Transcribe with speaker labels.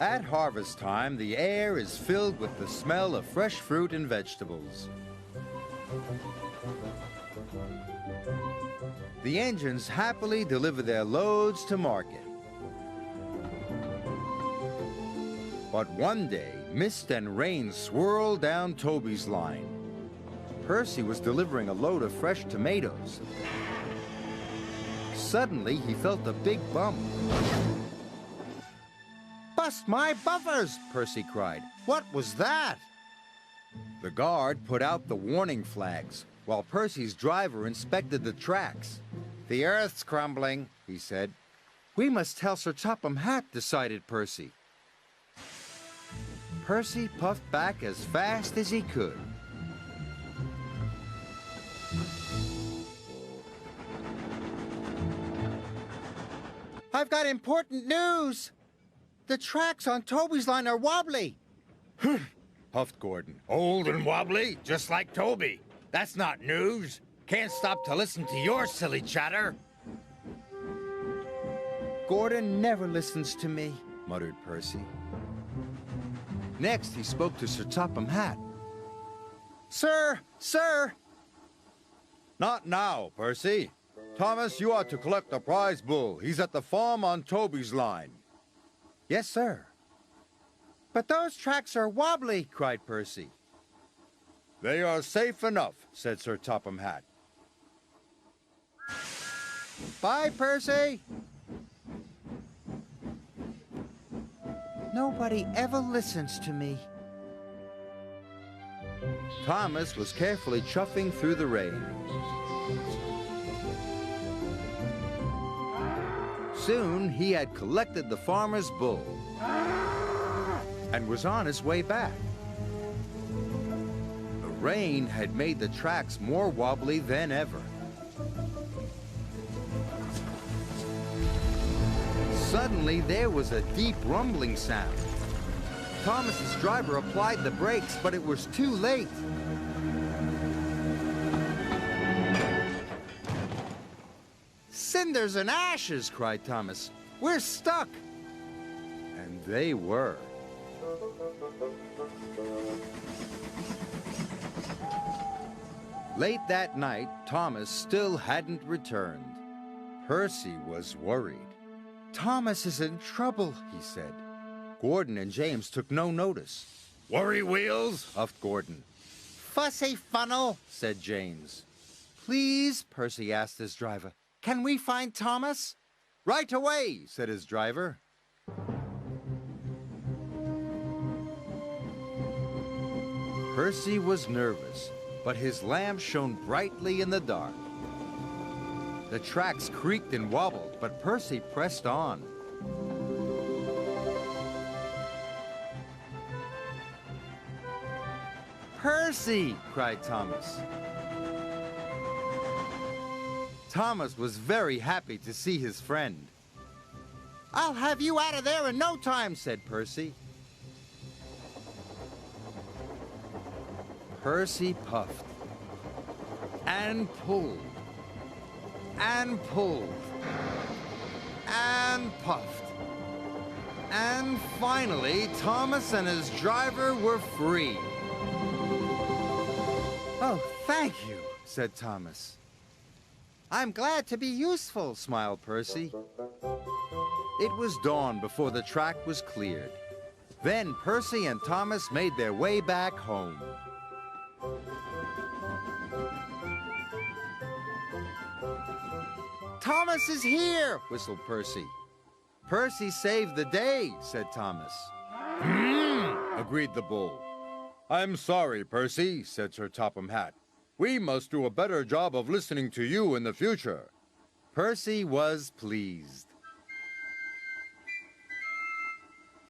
Speaker 1: At harvest time, the air is filled with the smell of fresh fruit and vegetables. The engines happily deliver their loads to market. But one day, mist and rain swirled down Toby's line. Percy was delivering a load of fresh tomatoes. Suddenly, he felt a big bump. "Bust my buffers!" Percy cried. "What was that?" The guard put out the warning flags, while Percy's driver inspected the tracks. "The earth's crumbling," he said. "We must tell Sir Topham Hatt," decided Percy. Percy puffed back as fast as he could. "I've got important news! The tracks on Toby's line are wobbly." Puffed Gordon. "Old and wobbly, just like Toby. That's not news. Can't stop to listen to your silly chatter." "Gordon never listens to me," muttered Percy. Next, he spoke to Sir Topham Hatt. "Sir! Sir!" "Not now, Percy. Thomas, you are to collect the prize bull. He's at the farm on Toby's line." "Yes, sir." "But those tracks are wobbly," cried Percy. "They are safe enough," said Sir Topham Hatt. "Bye, Percy." "Nobody ever listens to me." Thomas was carefully chuffing through the rain. Soon he had collected the farmer's bull and was on his way back. The rain had made the tracks more wobbly than ever. Suddenly, there was a deep rumbling sound. Thomas's driver applied the brakes, but it was too late. "Cinders and ashes!" cried Thomas. "We're stuck!" And they were. Late that night, Thomas still hadn't returned. Percy was worried. "Thomas is in trouble," he said. Gordon and James took no notice. "Worry wheels?" huffed Gordon. "Fussy funnel," said James. "Please," Percy asked his driver, "can we find Thomas?" "Right away," said his driver. Percy was nervous, but his lamp shone brightly in the dark. The tracks creaked and wobbled, but Percy pressed on. "Percy!" cried Thomas. Thomas was very happy to see his friend. "I'll have you out of there in no time," said Percy. Percy puffed and pulled and pulled and puffed. And finally, Thomas and his driver were free. "Oh, thank you," said Thomas. "I'm glad to be useful," smiled Percy. It was dawn before the track was cleared. Then Percy and Thomas made their way back home. "Thomas is here," whistled Percy. "Percy saved the day," said Thomas. Agreed the bull. "I'm sorry, Percy," said Sir Topham Hatt. "We must do a better job of listening to you in the future." Percy was pleased.